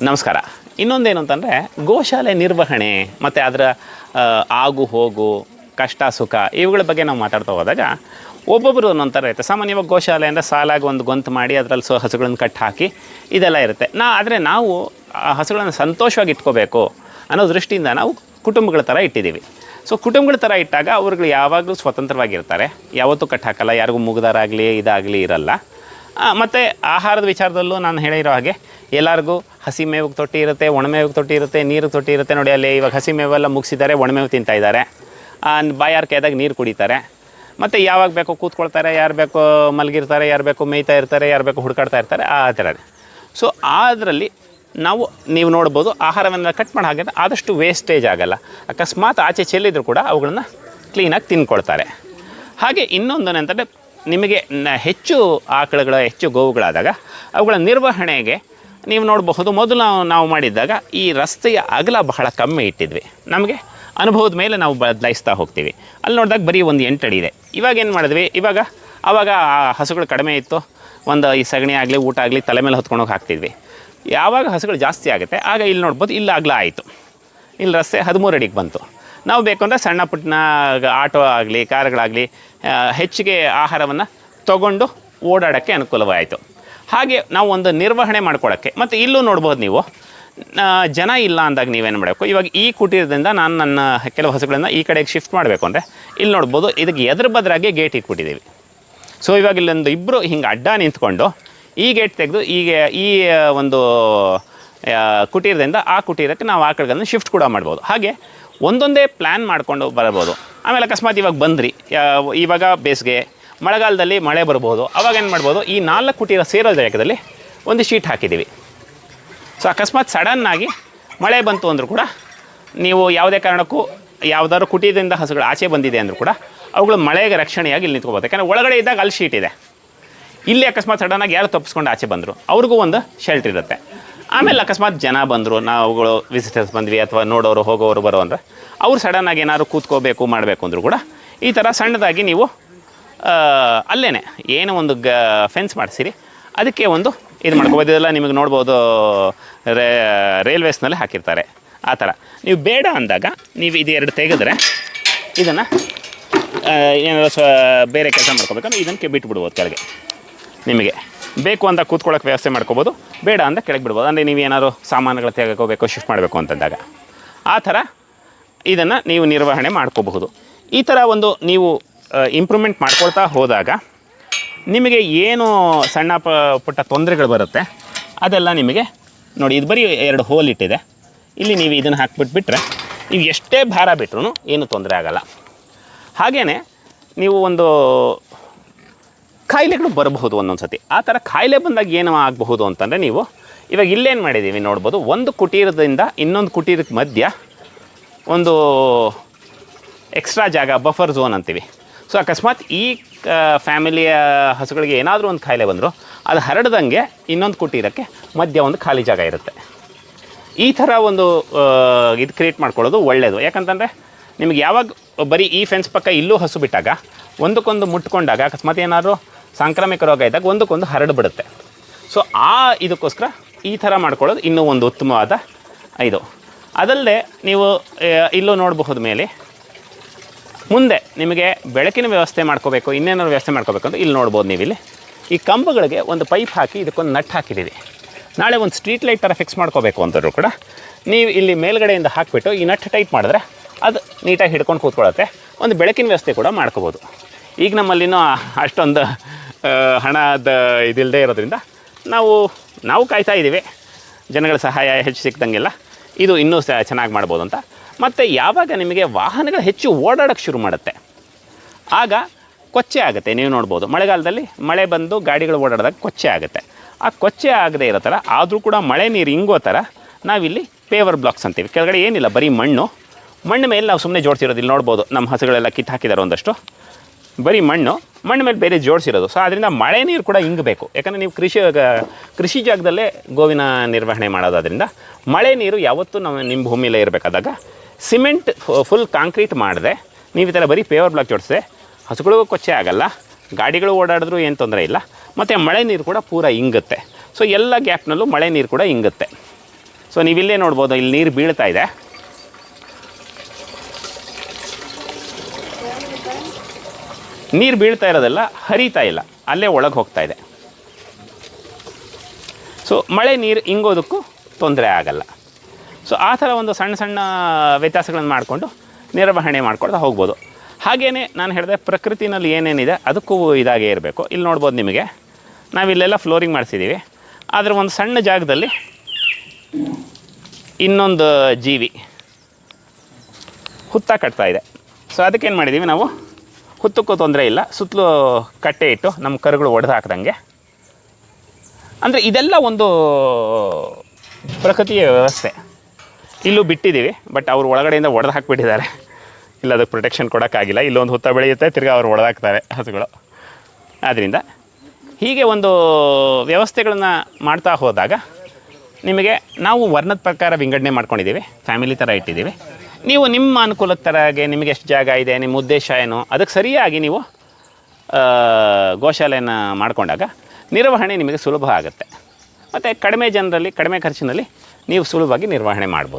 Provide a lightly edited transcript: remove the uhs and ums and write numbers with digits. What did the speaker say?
ನಮಸ್ಕಾರ. ಇನ್ನೊಂದೇನು ಅಂತಂದರೆ ಗೋಶಾಲೆ ನಿರ್ವಹಣೆ ಮತ್ತು ಅದರ ಆಗು ಹೋಗು ಕಷ್ಟ ಸುಖ ಇವುಗಳ ಬಗ್ಗೆ ನಾವು ಮಾತಾಡ್ತಾ ಹೋದಾಗ ಒಬ್ಬೊಬ್ಬರು ಒಂದೊಂದು ಥರ ಇರುತ್ತೆ. ಸಾಮಾನ್ಯವಾಗಿ ಗೋಶಾಲೆ ಅಂದರೆ ಸಾಲಾಗಿ ಒಂದು ಗೊಂತು ಮಾಡಿ ಅದರಲ್ಲಿ ಹಸುಗಳನ್ನು ಕಟ್ಟಿ ಹಾಕಿ ಇದೆಲ್ಲ ಇರುತ್ತೆ. ಆದರೆ ನಾವು ಆ ಹಸುಗಳನ್ನು ಸಂತೋಷವಾಗಿ ಇಟ್ಕೋಬೇಕು ಅನ್ನೋ ದೃಷ್ಟಿಯಿಂದ ನಾವು ಕುಟುಂಬಗಳ ಥರ ಇಟ್ಟಿದ್ದೀವಿ. ಸೊ ಕುಟುಂಬಗಳ ಥರ ಇಟ್ಟಾಗ ಅವ್ರುಗಳು ಯಾವಾಗಲೂ ಸ್ವತಂತ್ರವಾಗಿರ್ತಾರೆ, ಯಾವತ್ತೂ ಕಟ್ಟಿ ಹಾಕಲ್ಲ, ಯಾರಿಗೂ ಮುಗ್ದಾರಾಗಲಿ ಇದಾಗಲಿ ಇರಲ್ಲ. ಮತ್ತು ಆಹಾರದ ವಿಚಾರದಲ್ಲೂ ನಾನು ಹೇಳಿರೋ ಹಾಗೆ ಎಲ್ಲರಿಗೂ ಹಸಿ ಮೇವಿಗೆ ತೊಟ್ಟಿ ಇರುತ್ತೆ, ಒಣಮೇವಿಗೆ ತೊಟ್ಟಿ ಇರುತ್ತೆ, ನೀರಿಗೆ ತೊಟ್ಟಿ ಇರುತ್ತೆ. ನೋಡಿ ಅಲ್ಲಿ ಇವಾಗ ಹಸಿ ಮೇವೆಲ್ಲ ಮುಗಿಸಿದ್ದಾರೆ, ಒಣಮೇವು ತಿಂತಾಯಿದ್ದಾರೆ, ಬಾಯಾರಿಕೆಯಾದಾಗ ನೀರು ಕುಡಿತಾರೆ. ಮತ್ತು ಯಾವಾಗ ಬೇಕೋ ಕೂತ್ಕೊಳ್ತಾರೆ, ಯಾರು ಬೇಕೋ ಮಲಗಿರ್ತಾರೆ, ಯಾರು ಬೇಕೋ ಮೇಯ್ತಾ ಇರ್ತಾರೆ, ಯಾರು ಬೇಕೋ ಹುಡುಕಾಡ್ತಾ ಇರ್ತಾರೆ, ಆ ಥರ. ಸೊ ಅದರಲ್ಲಿ ನೀವು ನೋಡ್ಬೋದು ಆಹಾರವನ್ನು ಕಟ್ ಮಾಡೋ ಹಾಗೆ ಆದಷ್ಟು ವೇಸ್ಟೇಜ್ ಆಗೋಲ್ಲ. ಅಕಸ್ಮಾತ್ ಆಚೆ ಚೆಲ್ಲಿದ್ರು ಕೂಡ ಅವುಗಳನ್ನ ಕ್ಲೀನಾಗಿ ತಿನ್ಕೊಳ್ತಾರೆ. ಹಾಗೆ ಇನ್ನೊಂದು ಅಂತಂದರೆ ನಿಮಗೆ ಹೆಚ್ಚು ಆಕಳುಗಳ ಹೆಚ್ಚು ಗೋವುಗಳಾದಾಗ ಅವುಗಳ ನಿರ್ವಹಣೆಗೆ ನೀವು ನೋಡಬಹುದು. ಮೊದಲು ನಾವು ಮಾಡಿದ್ದಾಗ ಈ ರಸ್ತೆಯ ಅಗಲ ಬಹಳ ಕಮ್ಮಿ ಇಟ್ಟಿದ್ವಿ. ನಮಗೆ ಅನುಭವದ ಮೇಲೆ ನಾವು ಬದಲಾಯಿಸ್ತಾ ಹೋಗ್ತೀವಿ. ಅಲ್ಲಿ ನೋಡಿದಾಗ ಬರೀ ಒಂದು 8 ಅಡಿ ಇದೆ. ಇವಾಗ ಏನು ಮಾಡಿದ್ವಿ, ಆವಾಗ ಹಸುಗಳು ಕಡಿಮೆ ಇತ್ತು, ಒಂದು ಈ ಸಗಣಿ ಆಗಲಿ ಊಟ ಆಗಲಿ ತಲೆ ಮೇಲೆ ಹೊತ್ಕೊಂಡೋಗಿ ಹಾಕ್ತಿದ್ವಿ. ಯಾವಾಗ ಹಸುಗಳು ಜಾಸ್ತಿ ಆಗುತ್ತೆ ಆಗ ಇಲ್ಲಿ ನೋಡ್ಬೋದು, ಇಲ್ಲಿ ಅಗಲ ಆಯಿತು, ಇಲ್ಲಿ ರಸ್ತೆ 13 ಅಡಿಗೆ ಬಂತು. ನಾವು ಬೇಕು ಅಂದರೆ ಸಣ್ಣ ಪುಟ್ಟನ ಆಟೋ ಆಗಲಿ ಕಾರುಗಳಾಗಲಿ ಹೆಚ್ಚಿಗೆ ಆಹಾರವನ್ನು ತೊಗೊಂಡು ಓಡಾಡೋಕ್ಕೆ ಅನುಕೂಲವಾಯಿತು. ಹಾಗೆ ನಾವು ಒಂದು ನಿರ್ವಹಣೆ ಮಾಡ್ಕೊಳ್ಳೋಕ್ಕೆ. ಮತ್ತು ಇಲ್ಲೂ ನೋಡ್ಬೋದು ನೀವು, ಜನ ಇಲ್ಲ ಅಂದಾಗ ನೀವೇನು ಮಾಡಬೇಕು, ಇವಾಗ ಈ ಕುಟೀರದಿಂದ ನಾನು ನನ್ನ ಕೆಲವು ಹಸುಗಳನ್ನು ಈ ಕಡೆಗೆ ಶಿಫ್ಟ್ ಮಾಡಬೇಕು ಅಂದರೆ ಇಲ್ಲಿ ನೋಡ್ಬೋದು, ಇದಕ್ಕೆ ಎದುರು ಬದರಾಗಿ ಗೇಟ್ ಇಟ್ಬಿಟ್ಟಿದ್ದೀವಿ. ಸೊ ಇವಾಗ ಇಲ್ಲೊಂದು ಇಬ್ಬರು ಹಿಂಗೆ ಅಡ್ಡ ನಿಂತ್ಕೊಂಡು ಈ ಗೇಟ್ ತೆಗೆದು ಈ ಒಂದು ಕುಟೀರದಿಂದ ಆ ಕುಟೀರಕ್ಕೆ ನಾವು ಆಕಳುಗಳನ್ನು ಶಿಫ್ಟ್ ಕೂಡ ಮಾಡ್ಬೋದು. ಹಾಗೆ ಒಂದೊಂದೇ ಪ್ಲ್ಯಾನ್ ಮಾಡಿಕೊಂಡು ಬರಬೋದು. ಆಮೇಲೆ ಅಕಸ್ಮಾತ್ ಇವಾಗ ಬಂದ್ರಿ, ಇವಾಗ ಬೇಸಿಗೆ ಮಳೆಗಾಲದಲ್ಲಿ ಮಳೆ ಬರ್ಬೋದು, ಅವಾಗ ಏನು ಮಾಡ್ಬೋದು, ಈ 4 ಕುಟೀರ ಸೇರೋ ಜಾಗದಲ್ಲಿ ಒಂದು ಶೀಟ್ ಹಾಕಿದ್ದೀವಿ. ಸೊ ಅಕಸ್ಮಾತ್ ಸಡನ್ನಾಗಿ ಮಳೆ ಬಂತು ಅಂದರೂ ಕೂಡ ನೀವು ಯಾವುದೇ ಕಾರಣಕ್ಕೂ ಯಾವುದಾದ್ರು ಕುಟೀರದಿಂದ ಹಸುಗಳು ಆಚೆ ಬಂದಿದೆ ಅಂದರೂ ಕೂಡ ಅವುಗಳು ಮಳೆಗೆ ರಕ್ಷಣೆಯಾಗಿ ಇಲ್ಲಿ ನಿಂತ್ಕೋಬೋದು. ಯಾಕಂದರೆ ಒಳಗಡೆ ಇದ್ದಾಗ ಅಲ್ಲಿ ಶೀಟ್ ಇದೆ, ಇಲ್ಲಿ ಅಕಸ್ಮಾತ್ ಸಡನ್ನಾಗಿ ಯಾರು ತಪ್ಪಿಸ್ಕೊಂಡು ಆಚೆ ಬಂದರು ಅವ್ರಿಗೂ ಒಂದು ಶೆಲ್ಟರ್ ಇರುತ್ತೆ. ಆಮೇಲೆ ಅಕಸ್ಮಾತ್ ಜನ ಬಂದರು, ನಾವುಗಳು ವಿಸಿಟರ್ಸ್ ಬಂದ್ವಿ ಅಥವಾ ನೋಡೋರು ಹೋಗೋರು ಬರೋ ಅಂದರೆ ಅವ್ರು ಸಡನ್ನಾಗಿ ಏನಾದ್ರು ಕೂತ್ಕೋಬೇಕು ಮಾಡಬೇಕು ಅಂದರೂ ಕೂಡ ಈ ಥರ ಸಣ್ಣದಾಗಿ ನೀವು ಅಲ್ಲೇ ಏನೋ ಒಂದು ಫೆನ್ಸ್ ಮಾಡಿಸಿರಿ, ಅದಕ್ಕೆ ಒಂದು ಇದು ಮಾಡ್ಕೋಬೋದು. ಇದೆಲ್ಲ ನಿಮಗೆ ನೋಡ್ಬೋದು, ರೈಲ್ವೇಸ್ನಲ್ಲಿ ಹಾಕಿರ್ತಾರೆ ಆ ಥರ. ನೀವು ಬೇಡ ಅಂದಾಗ ನೀವು ಇದು 2 ತೆಗೆದ್ರೆ ಇದನ್ನು ಏನಾದ್ರು ಬೇರೆ ಕೆಲಸ ಮಾಡ್ಕೋಬೇಕಂದ್ರೆ ಇದಕ್ಕೆ ಬಿಟ್ಬಿಡ್ಬೋದು. ಕೆಳಗೆ ನಿಮಗೆ ಬೇಕು ಅಂತ ಕೂತ್ಕೊಳ್ಳೋಕೆ ವ್ಯವಸ್ಥೆ ಮಾಡ್ಕೋಬೋದು, ಬೇಡ ಅಂತ ಕೆಳಗೆ ಬಿಡ್ಬೋದು. ಅಂದರೆ ನೀವು ಏನಾದ್ರು ಸಾಮಾನುಗಳು ತೆಗೆಕೋಬೇಕು ಶಿಫ್ಟ್ ಮಾಡಬೇಕು ಅಂತಂದಾಗ ಆ ಥರ ಇದನ್ನು ನೀವು ನಿರ್ವಹಣೆ ಮಾಡ್ಕೋಬಹುದು. ಈ ಥರ ಒಂದು ನೀವು ಇಂಪ್ರೂವ್ಮೆಂಟ್ ಮಾಡ್ಕೊಳ್ತಾ ಹೋದಾಗ ನಿಮಗೆ ಏನು ಸಣ್ಣ ಪುಟ್ಟ ತೊಂದರೆಗಳು ಬರುತ್ತೆ ಅದೆಲ್ಲ ನಿಮಗೆ ನೋಡಿ. ಇದು ಬರೀ 2 ಹೋಲ್ ಇಟ್ಟಿದೆ, ಇಲ್ಲಿ ನೀವು ಇದನ್ನು ಹಾಕ್ಬಿಟ್ಬಿಟ್ರೆ ನೀವು ಎಷ್ಟೇ ಭಾರ ಬಿಟ್ಟರು ಏನೂ ತೊಂದರೆ ಆಗೋಲ್ಲ. ಹಾಗೆಯೇ ನೀವು ಒಂದು ಕಾಯಿಲೆಗಳು ಬರಬಹುದು ಒಂದೊಂದು ಸತಿ. ಆ ಥರ ಕಾಯಿಲೆ ಬಂದಾಗ ಏನು ಆಗಬಹುದು ಅಂತಂದರೆ, ನೀವು ಇವಾಗ ಇಲ್ಲೇನು ಮಾಡಿದ್ದೀವಿ ನೋಡ್ಬೋದು, ಒಂದು ಕುಟೀರದಿಂದ ಇನ್ನೊಂದು ಕುಟೀರಕ್ಕೆ ಮಧ್ಯ ಒಂದು ಎಕ್ಸ್ಟ್ರಾ ಜಾಗ, ಬಫರ್ ಝೋನ್ ಅಂತೀವಿ. ಸೊ ಅಕಸ್ಮಾತ್ ಈ ಫ್ಯಾಮಿಲಿಯ ಹಸುಗಳಿಗೆ ಏನಾದರೂ ಒಂದು ಕಾಯಿಲೆ ಬಂದರೂ ಅದು ಹರಡ್ದಂಗೆ ಇನ್ನೊಂದು ಕುಟೀರಕ್ಕೆ ಮಧ್ಯ ಒಂದು ಖಾಲಿ ಜಾಗ ಇರುತ್ತೆ. ಈ ಥರ ಒಂದು ಇದು ಕ್ರಿಯೇಟ್ ಮಾಡ್ಕೊಳ್ಳೋದು ಒಳ್ಳೆಯದು. ಯಾಕಂತಂದರೆ ನಿಮಗೆ ಯಾವಾಗ ಬರೀ ಈ ಫೆನ್ಸ್ ಪಕ್ಕ ಇಲ್ಲೂ ಹಸು ಬಿಟ್ಟಾಗ ಒಂದಕ್ಕೊಂದು ಮುಟ್ಕೊಂಡಾಗ ಅಕಸ್ಮಾತ್ ಏನಾದರೂ ಸಾಂಕ್ರಾಮಿಕ ರೋಗ ಇದ್ದಾಗ ಒಂದಕ್ಕೊಂದು ಹರಡ್ಬಿಡುತ್ತೆ. ಸೊ ಇದಕ್ಕೋಸ್ಕರ ಈ ಥರ ಮಾಡ್ಕೊಳ್ಳೋದು ಇನ್ನೂ ಒಂದು ಉತ್ತಮವಾದ ಇದು. ಅದಲ್ಲದೆ ನೀವು ಇಲ್ಲೂ ನೋಡಬಹುದು, ಮೇಲೆ ಮುಂದೆ ನಿಮಗೆ ಬೆಳಕಿನ ವ್ಯವಸ್ಥೆ ಮಾಡ್ಕೋಬೇಕು, ಇನ್ನೇನಾದ್ರು ವ್ಯವಸ್ಥೆ ಮಾಡ್ಕೋಬೇಕಂದ್ರೆ ಇಲ್ಲಿ ನೋಡ್ಬೋದು. ನೀವು ಇಲ್ಲಿ ಈ ಕಂಬಗಳಿಗೆ ಒಂದು ಪೈಪ್ ಹಾಕಿ ಇದಕ್ಕೊಂದು ನಟ್ ಹಾಕಿದ್ದೀವಿ. ನಾಳೆ ಒಂದು ಸ್ಟ್ರೀಟ್ ಲೈಟ್ ಥರ ಫಿಕ್ಸ್ ಮಾಡ್ಕೋಬೇಕು ಅಂತಂದರೂ ಕೂಡ ನೀವು ಇಲ್ಲಿ ಮೇಲ್ಗಡೆಯಿಂದ ಹಾಕಿಬಿಟ್ಟು ಈ ನಟ್ ಟೈಟ್ ಮಾಡಿದ್ರೆ ಅದು ನೀಟಾಗಿ ಹಿಡ್ಕೊಂಡು ಕೂತ್ಕೊಳ್ಳುತ್ತೆ. ಒಂದು ಬೆಳಕಿನ ವ್ಯವಸ್ಥೆ ಕೂಡ ಮಾಡ್ಕೋಬೋದು. ಈಗ ನಮ್ಮಲ್ಲಿನೂ ಅಷ್ಟೊಂದು ಹಣದ ಇದಿಲ್ಲದೆ ಇರೋದ್ರಿಂದ ನಾವು ಕಾಯ್ತಾ ಇದ್ದೀವಿ, ಜನಗಳ ಸಹಾಯ ಹೆಚ್ಚು ಸಿಕ್ದಂಗೆಲ್ಲ ಇದು ಇನ್ನೂ ಚೆನ್ನಾಗಿ ಮಾಡ್ಬೋದು ಅಂತ. ಮತ್ತು ಯಾವಾಗ ನಿಮಗೆ ವಾಹನಗಳು ಹೆಚ್ಚು ಓಡಾಡೋಕ್ಕೆ ಶುರು ಮಾಡುತ್ತೆ ಆಗ ಕೊಚ್ಚೆ ಆಗುತ್ತೆ. ನೀವು ನೋಡ್ಬೋದು, ಮಳೆಗಾಲದಲ್ಲಿ ಮಳೆ ಬಂದು ಗಾಡಿಗಳು ಓಡಾಡಿದಾಗ ಕೊಚ್ಚೆ ಆಗುತ್ತೆ. ಆ ಕೊಚ್ಚೆ ಆಗದೆ ಇರೋ ಥರ ಆದರೂ ಕೂಡ ಮಳೆ ನೀರು ಇಂಗೋ ಥರ ನಾವಿಲ್ಲಿ ಪೇವರ್ ಬ್ಲಾಕ್ಸ್ ಅಂತೀವಿ. ಕೆಳಗಡೆ ಏನಿಲ್ಲ, ಬರೀ ಮಣ್ಣು ಮೇಲೆ ನಾವು ಸುಮ್ಮನೆ ಜೋಡಿಸಿರೋದು. ಇಲ್ಲಿ ನೋಡ್ಬೋದು, ನಮ್ಮ ಹಸುಗಳೆಲ್ಲ ಕಿತ್ತು ಹಾಕಿದ್ದಾರೆ ಒಂದಷ್ಟು, ಬರೀ ಮಣ್ಣು ಮೇಲೆ ಬೇರೆ ಜೋಡಿಸಿರೋದು. ಸೊ ಅದರಿಂದ ಮಳೆ ನೀರು ಕೂಡ ಇಂಗಬೇಕು. ಯಾಕಂದರೆ ನೀವು ಕೃಷಿ ಜಾಗದಲ್ಲೇ ಗೋವಿನ ನಿರ್ವಹಣೆ ಮಾಡೋದಾದ್ರಿಂದ ಮಳೆ ನೀರು ಯಾವತ್ತೂ ನಿಮ್ಮ ಭೂಮಿಯಲ್ಲೇ ಇರಬೇಕಾದಾಗ ಸಿಮೆಂಟ್ ಫುಲ್ ಕಾಂಕ್ರೀಟ್ ಮಾಡಿದೆ ನೀವು ಈ ಥರ ಬರೀ ಪೇವರ್ ಬ್ಲಾಕ್ ಜೋಡಿಸಿದೆ, ಹಸುಗಳಿಗೂ ಕೊಚ್ಚೆ ಆಗೋಲ್ಲ, ಗಾಡಿಗಳು ಓಡಾಡಿದ್ರೂ ಏನು ತೊಂದರೆ ಇಲ್ಲ, ಮತ್ತು ಮಳೆ ನೀರು ಕೂಡ ಪೂರ ಇಂಗುತ್ತೆ. ಸೊ ಎಲ್ಲ ಗ್ಯಾಪ್ನಲ್ಲೂ ಮಳೆ ನೀರು ಕೂಡ ಇಂಗುತ್ತೆ. ಸೊ ನೀವಿಲ್ಲೇ ನೋಡ್ಬೋದು, ಇಲ್ಲಿ ನೀರು ಬೀಳ್ತಾ ಇದೆ. ನೀರು ಬೀಳ್ತಾ ಇರೋದೆಲ್ಲ ಹರಿತಾ ಇಲ್ಲ, ಅಲ್ಲೇ ಒಳಗೆ ಹೋಗ್ತಾ ಇದೆ. ಸೊ ಮಳೆ ನೀರು ಇಂಗೋದಕ್ಕೂ ತೊಂದರೆ ಆಗಲ್ಲ. ಸೊ ಆ ಥರ ಒಂದು ಸಣ್ಣ ಸಣ್ಣ ವ್ಯತ್ಯಾಸಗಳನ್ನು ಮಾಡಿಕೊಂಡು ನಿರ್ವಹಣೆ ಮಾಡ್ಕೊಳ್ತಾ ಹೋಗ್ಬೋದು. ಹಾಗೆಯೇ ನಾನು ಹೇಳಿದೆ, ಪ್ರಕೃತಿನಲ್ಲಿ ಏನೇನಿದೆ ಅದಕ್ಕೂ ಇದಾಗೇ ಇರಬೇಕು. ಇಲ್ಲಿ ನೋಡ್ಬೋದು ನಿಮಗೆ, ನಾವಿಲ್ಲೆಲ್ಲ ಫ್ಲೋರಿಂಗ್ ಮಾಡಿಸಿದ್ದೀವಿ. ಆದರೆ ಒಂದು ಸಣ್ಣ ಜಾಗದಲ್ಲಿ ಇನ್ನೊಂದು ಜೀವಿ ಹುತ್ತ ಕಟ್ತಾ ಇದೆ. ಸೊ ಅದಕ್ಕೇನು ಮಾಡಿದ್ದೀವಿ ನಾವು, ಹುತ್ತಕ್ಕೂ ತೊಂದರೆ ಇಲ್ಲ, ಸುತ್ತಲೂ ಕಟ್ಟೆ ಇಟ್ಟು ನಮ್ಮ ಕರುಗಳು ಒಡೆದು ಹಾಕ್ದಂಗೆ. ಅಂದರೆ ಇದೆಲ್ಲ ಒಂದು ಪ್ರಕೃತಿಯ ವ್ಯವಸ್ಥೆ. ಇಲ್ಲೂ ಬಿಟ್ಟಿದ್ದೀವಿ, ಬಟ್ ಅವ್ರು ಒಳಗಡೆಯಿಂದ ಒಡೆದು ಹಾಕಿಬಿಟ್ಟಿದ್ದಾರೆ. ಇಲ್ಲ, ಅದಕ್ಕೆ ಪ್ರೊಟೆಕ್ಷನ್ ಕೊಡೋಕ್ಕಾಗಿಲ್ಲ. ಇಲ್ಲೊಂದು ಹುತ್ತ ಬೆಳೆಯುತ್ತೆ, ತಿರ್ಗಿ ಅವ್ರು ಒಡೆದಾಕ್ತಾರೆ ಹಸುಗಳು. ಆದ್ದರಿಂದ ಹೀಗೆ ಒಂದು ವ್ಯವಸ್ಥೆಗಳನ್ನು ಮಾಡ್ತಾ ಹೋದಾಗ ನಿಮಗೆ ನಾವು ವರ್ಣದ ಪ್ರಕಾರ ವಿಂಗಡಣೆ ಮಾಡ್ಕೊಂಡಿದ್ದೀವಿ, ಫ್ಯಾಮಿಲಿ ಥರ ಇಟ್ಟಿದ್ದೀವಿ. ನೀವು ನಿಮ್ಮ ಅನುಕೂಲದ ಥರಾಗೆ ನಿಮಗೆ ಎಷ್ಟು ಜಾಗ ಇದೆ, ನಿಮ್ಮ ಉದ್ದೇಶ ಏನು, ಅದಕ್ಕೆ ಸರಿಯಾಗಿ ನೀವು ಗೋಶಾಲೆಯನ್ನು ಮಾಡಿಕೊಂಡಾಗ ನಿರ್ವಹಣೆ ನಿಮಗೆ ಸುಲಭ ಆಗುತ್ತೆ. ಮತ್ತು ಕಡಿಮೆ ಜನರಲ್ಲಿ, ಕಡಿಮೆ ಖರ್ಚಿನಲ್ಲಿ ನೀವು ಸುಲಭವಾಗಿ ನಿರ್ವಹಣೆ ಮಾಡ್ಬೋದು.